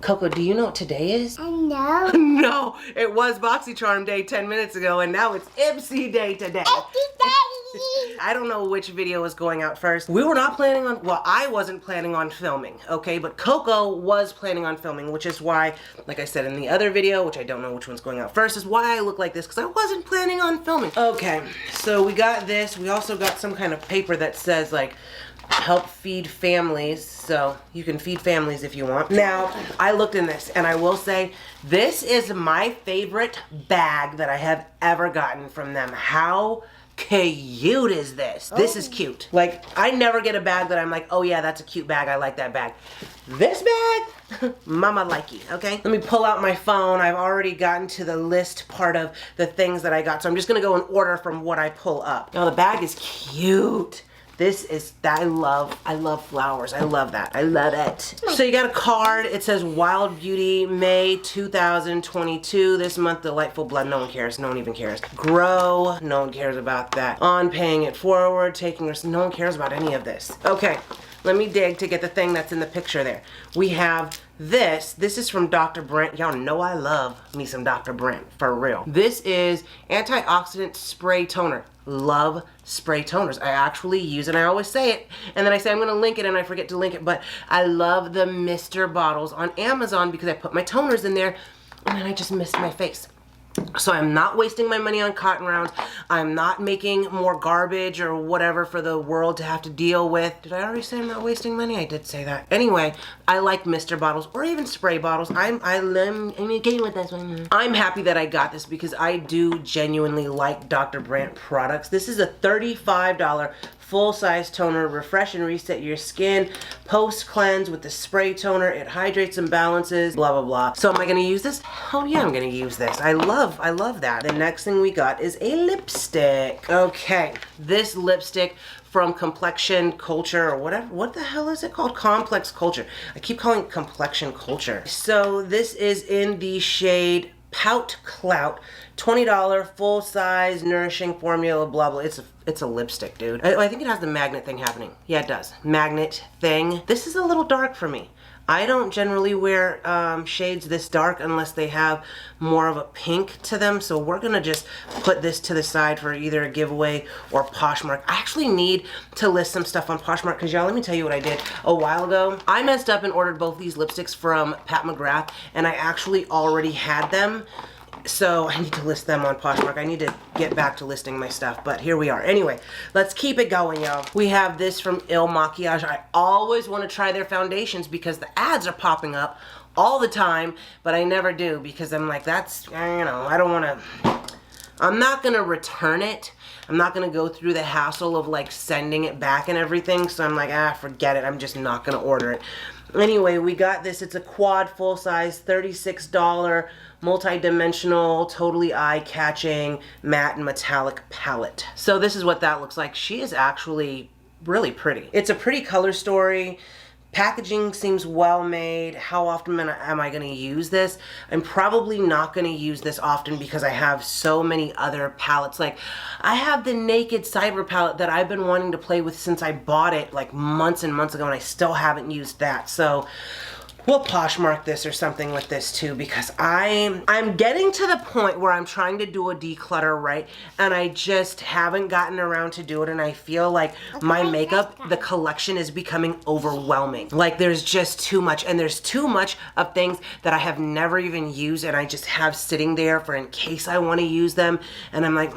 Coco, do you know what today is? No. No, it was BoxyCharm Day 10 minutes ago, and now it's Ipsy Day today. I don't know which video is going out first. We were not planning on, well, I wasn't planning on filming, okay? But Coco was planning on filming, which is why, like I said in the other video, which I don't know which one's going out first, is why I look like this, because I wasn't planning on filming. Okay, so we got this. We also got some kind of paper that says, like, help feed families, so you can feed families if you want. Now, I looked in this, and I will say, this is my favorite bag that I have ever gotten from them. How cute is this? This is cute. Like, I never get a bag that I'm like, oh yeah, that's a cute bag, I like that bag. This bag, mama likey, okay? Let me pull out my phone. I've already gotten to the list part of the things that I got, so I'm just gonna go in order from what I pull up. Now, the bag is cute. This is, I love flowers. I love that. I love it. So you got a card. It says Wild Beauty, May 2022. This month, Delightful Blood. No one cares. No one even cares. Grow. No one cares about that. On Paying It Forward. Taking risks. No one cares about any of this. Okay. Let me dig to get the thing that's in the picture there. We have this. This is from Dr. Brent. Y'all know I love me some Dr. Brent, for real. This is antioxidant spray toner. Love spray toners. I actually use it. I always say it, and then I say I'm going to link it, and I forget to link it, but I love the Mr. bottles on Amazon because I put my toners in there, and then I just mist my face. So I'm not wasting my money on cotton rounds. I'm not making more garbage or whatever for the world to have to deal with. Did I already say I'm not wasting money? I did say that. Anyway, I like Mr. bottles or even spray bottles. I'm okay with this one. I'm happy that I got this because I do genuinely like Dr. Brandt products. This is a $35 full-size toner. Refresh and reset your skin. Post cleanse with the spray toner. It hydrates and balances. Blah, blah, blah. So am I going to use this? Oh yeah, I'm going to use this. I love that. The next thing we got is a lipstick. Okay, this lipstick from Complexion Culture or whatever. What the hell is it called? Complex Culture. I keep calling it Complexion Culture. So this is in the shade Pout Clout. $20 full size nourishing formula, blah blah. It's a lipstick, dude. I think it has the magnet thing happening. Yeah, it does. Magnet thing. This is a little dark for me. I don't generally wear shades this dark unless they have more of a pink to them. So we're gonna just put this to the side for either a giveaway or Poshmark. I actually need to list some stuff on Poshmark because y'all, let me tell you what I did a while ago. I messed up and ordered both these lipsticks from Pat McGrath, and I actually already had them. So I need to list them on Poshmark. I need to get back to listing my stuff, but here we are. Anyway, let's keep it going, y'all. We have this from Il Makiage. I always want to try their foundations because the ads are popping up all the time, but I never do because I'm like, that's, you know, I don't want to, I'm not going to return it. I'm not going to go through the hassle of like sending it back and everything. So I'm like, forget it. I'm just not going to order it. Anyway, we got this. It's a quad full size, $36 multi-dimensional, totally eye-catching matte and metallic palette. So this is what that looks like. She is actually really pretty. It's a pretty color story. Packaging seems well made. How often am I going to use this? I'm probably not going to use this often because I have so many other palettes. Like, I have the Naked Cyber palette that I've been wanting to play with since I bought it like months and months ago, and I still haven't used that. So we'll Poshmark this or something with this too because I'm getting to the point where I'm trying to do a declutter, right? And I just haven't gotten around to do it, and I feel like my makeup, the collection is becoming overwhelming. Like there's just too much, and there's too much of things that I have never even used and I just have sitting there for in case I want to use them. And I'm like,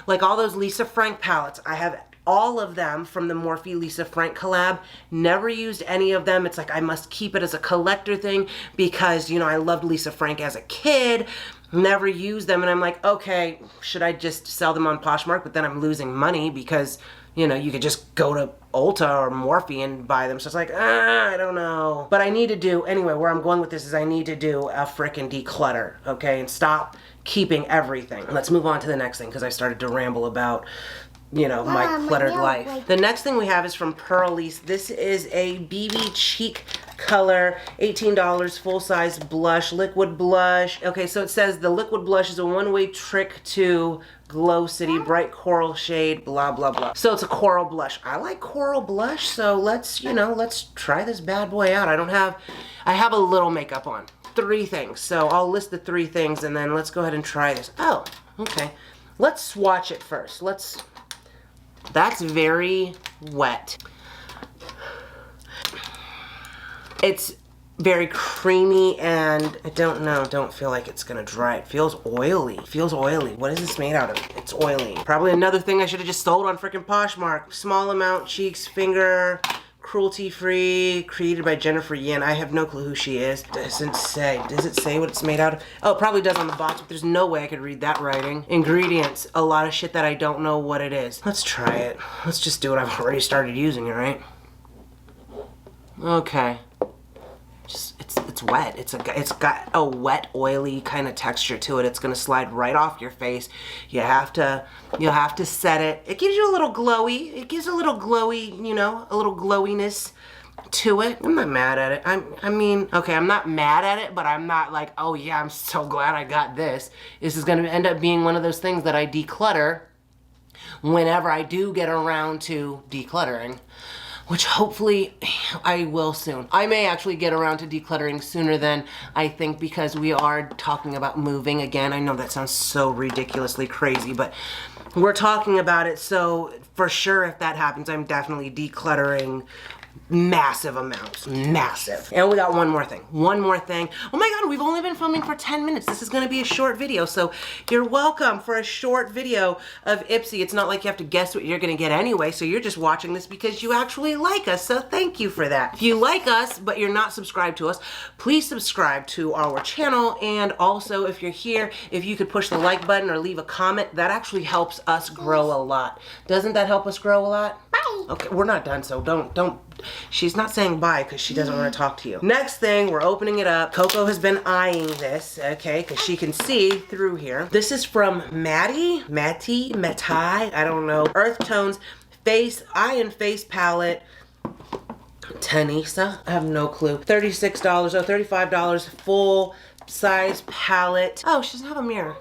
like all those Lisa Frank palettes, I have all of them from the Morphe Lisa Frank collab. Never used any of them. It's like I must keep it as a collector thing because, you know, I loved Lisa Frank as a kid. Never used them, and I'm like, okay, should I just sell them on Poshmark? But then I'm losing money because, you know, you could just go to Ulta or Morphe and buy them. So it's like, I don't know. But I need to do, anyway, where I'm going with this is I need to do a frickin' declutter, okay? And stop keeping everything. Let's move on to the next thing because I started to ramble about, you know, my cluttered life. The next thing we have is from Pearlise. This is a BB Cheek color, $18, full-size blush, liquid blush. Okay, so it says the liquid blush is a one-way trick to Glow City, bright coral shade, blah, blah, blah. So it's a coral blush. I like coral blush, so let's, you know, let's try this bad boy out. I have a little makeup on. 3 things. So I'll list the 3 things and then let's go ahead and try this. Oh, okay. Let's swatch it first. That's very wet. It's very creamy and I don't feel like it's gonna dry. It feels oily. What is this made out of? It's oily. Probably another thing I should have just sold on freaking Poshmark. Small amount, cheeks, finger, cruelty free, created by Jennifer Yin. I have no clue who she is. Doesn't say. Does it say what it's made out of? Oh, it probably does on the box, but there's no way I could read that writing. Ingredients, a lot of shit that I don't know what it is. Let's try it. Let's just do it. I've already started using it, right? Okay. It's wet. It's got a wet, oily kind of texture to it. It's gonna slide right off your face. You'll have to set it. It gives you a little glowy. It gives a little glowy, you know, a little glowiness to it. I'm not mad at it. I mean, okay, I'm not mad at it, but I'm not like, oh yeah, I'm so glad I got this. This is gonna end up being one of those things that I declutter whenever I do get around to decluttering. Which hopefully I will soon. I may actually get around to decluttering sooner than I think because we are talking about moving again. I know that sounds so ridiculously crazy, but we're talking about it. So for sure, if that happens, I'm definitely decluttering massive amounts. Massive. And we got one more thing. Oh my god, we've only been filming for 10 minutes. This is gonna be a short video, so you're welcome for a short video of Ipsy. It's not like you have to guess what you're gonna get anyway, so you're just watching this because you actually like us, so thank you for that. If you like us, but you're not subscribed to us, please subscribe to our channel, and also if you're here, if you could push the like button or leave a comment, that actually helps us grow a lot. Doesn't that help us grow a lot? Bye. Okay, we're not done, so don't. She's not saying bye because she doesn't want to talk to you. Next thing, we're opening it up. Coco has been eyeing this, okay, because she can see through here. This is from Matty, I don't know. Earth Tones Eye and Face Palette. Tanisa, I have no clue. $36, oh, $35, full size palette. Oh, she doesn't have a mirror.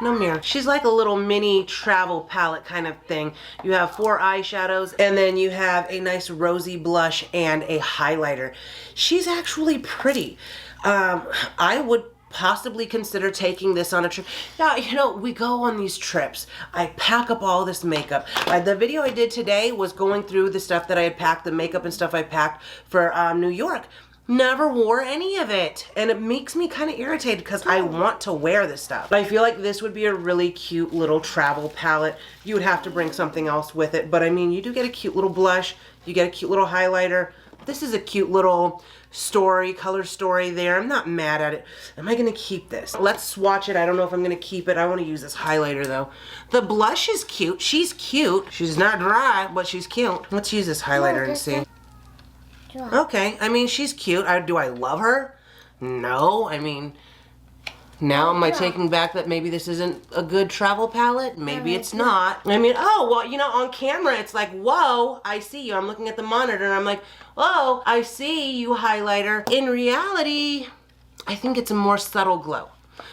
No mirror. She's like a little mini travel palette kind of thing. You have 4 eyeshadows and then you have a nice rosy blush and a highlighter. She's actually pretty. I would possibly consider taking this on a trip. Now, you know, we go on these trips. I pack up all this makeup. The video I did today was going through the stuff that I had packed, the makeup and stuff I packed for New York. Never wore any of it, and it makes me kind of irritated because I want to wear this stuff. I feel like this would be a really cute little travel palette. You would have to bring something else with it, but I mean, you do get a cute little blush, you get a cute little highlighter. This is a cute little color story there. I'm not mad at it. Am I gonna keep this? Let's swatch it. I don't know if I'm gonna keep it. I want to use this highlighter though. The blush is cute. She's cute. She's not dry, but she's cute. Let's use this highlighter and see. Okay, I mean, she's cute. Do I love her? No, I mean, now am I taking back that maybe this isn't a good travel palette? Maybe it's not. I mean, oh, well, you know, on camera, it's like, whoa, I see you. I'm looking at the monitor, and I'm like, whoa, I see you, highlighter. In reality, I think it's a more subtle glow.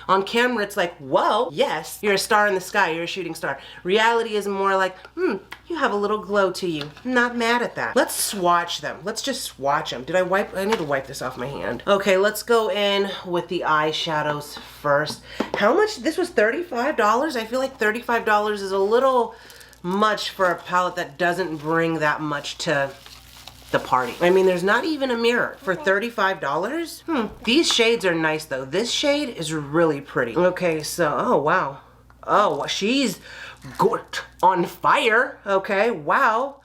On camera, it's like, whoa, yes, you're a star in the sky, you're a shooting star. Reality is more like, you have a little glow to you. I'm not mad at that. Let's swatch them. Let's just swatch them. Did I wipe? I need to wipe this off my hand. Okay, let's go in with the eyeshadows first. How much? This was $35? I feel like $35 is a little much for a palette that doesn't bring that much to the party. I mean, there's not even a mirror for $35. These shades are nice though. This shade is really pretty. Okay, so, oh wow. Oh, she's good. On fire. Okay, wow.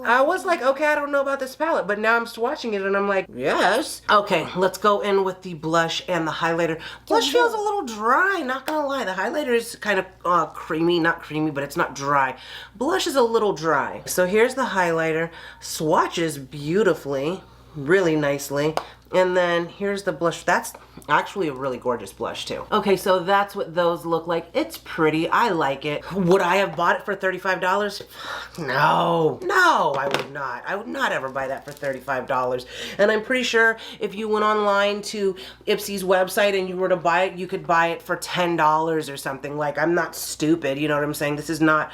I was like, okay, I don't know about this palette, but now I'm swatching it and I'm like, yes. Okay, let's go in with the blush and the highlighter. Blush feels a little dry, not gonna lie. The highlighter is kind of creamy, not creamy, but it's not dry. Blush is a little dry. So here's the highlighter. Swatches beautifully, really nicely. And then here's the blush. Actually a really gorgeous blush too. Okay, so that's what those look like. It's pretty, I like it. Would I have bought it for $35? No, I would not. I would not ever buy that for $35. And I'm pretty sure if you went online to Ipsy's website and you were to buy it, you could buy it for $10 or something. Like, I'm not stupid, you know what I'm saying? This is not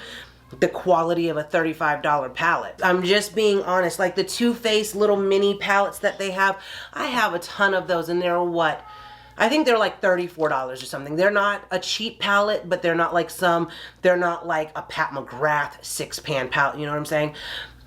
the quality of a $35 palette. I'm just being honest. Like the Too Faced little mini palettes that they have, I have a ton of those, and they're what? I think they're like $34 or something. They're not a cheap palette, but they're not like they're not like a Pat McGrath 6-pan palette, you know what I'm saying?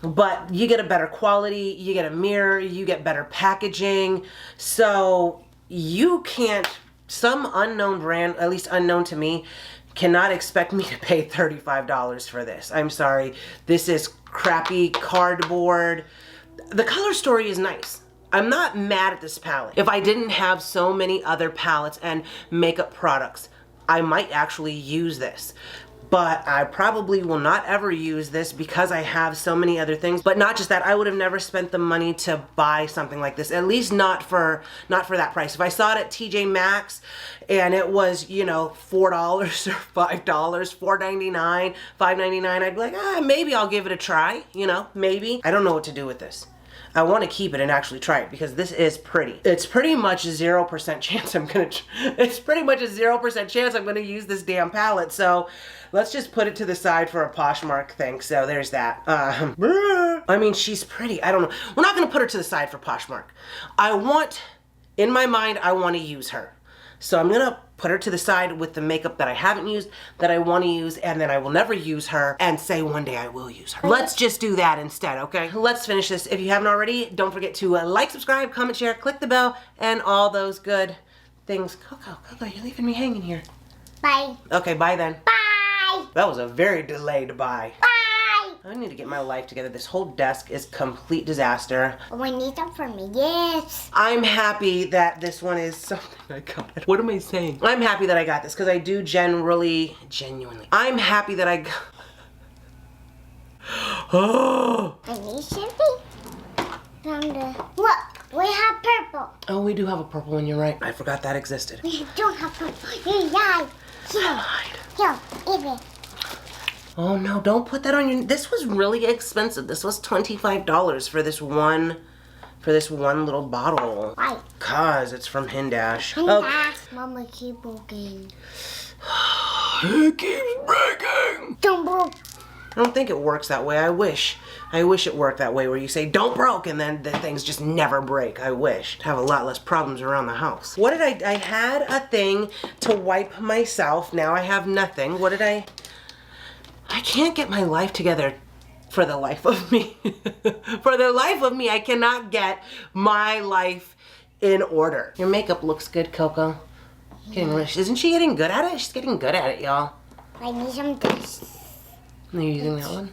But you get a better quality, you get a mirror, you get better packaging. So you can't, some unknown brand, at least unknown to me, cannot expect me to pay $35 for this. I'm sorry. This is crappy cardboard. The color story is nice. I'm not mad at this palette. If I didn't have so many other palettes and makeup products, I might actually use this. But I probably will not ever use this because I have so many other things. But not just that, I would have never spent the money to buy something like this. At least not for that price. If I saw it at TJ Maxx and it was, you know, $4 or $5, $4.99, $5.99, I'd be like, maybe I'll give it a try, you know, maybe. I don't know what to do with this. I want to keep it and actually try it because this is pretty. It's pretty much 0% chance I'm gonna, it's pretty much a 0% chance I'm gonna use this damn palette. So let's just put it to the side for a Poshmark thing. So there's that. I mean, she's pretty. I don't know. We're not gonna put her to the side for Poshmark. In my mind, I want to use her. So I'm gonna put her to the side with the makeup that I haven't used, that I want to use, and then I will never use her and say one day I will use her. Let's just do that instead, okay? Let's finish this. If you haven't already, don't forget to like, subscribe, comment, share, click the bell, and all those good things. Coco, you're leaving me hanging here. Bye. Okay, bye then. Bye. That was a very delayed bye. Bye. I need to get my life together. This whole desk is complete disaster. We need some for me, yes. I'm happy that this one is something I got. What am I saying? I'm happy that I got this because I do genuinely. I'm happy that I got. Oh. I need something from the. Look, we have purple. Oh, we do have a purple one. You're right. I forgot that existed. We don't have purple. You lied. Here, eat it. Oh no, don't put that on your, this was really expensive. This was $25 for this one little bottle. Why? Cause it's from Hindash. Hindash. Mama keep broken. It keeps breaking. Don't broke. I don't think it works that way. I wish it worked that way where you say don't broke and then the things just never break. I wish. I'd have a lot less problems around the house. What did I had a thing to wipe myself. Now I have nothing. What did I can't get my life together for the life of me. For the life of me, I cannot get my life in order. Your makeup looks good, Coco. Isn't she getting good at it? She's getting good at it, y'all. I need some dust. Are you using that one?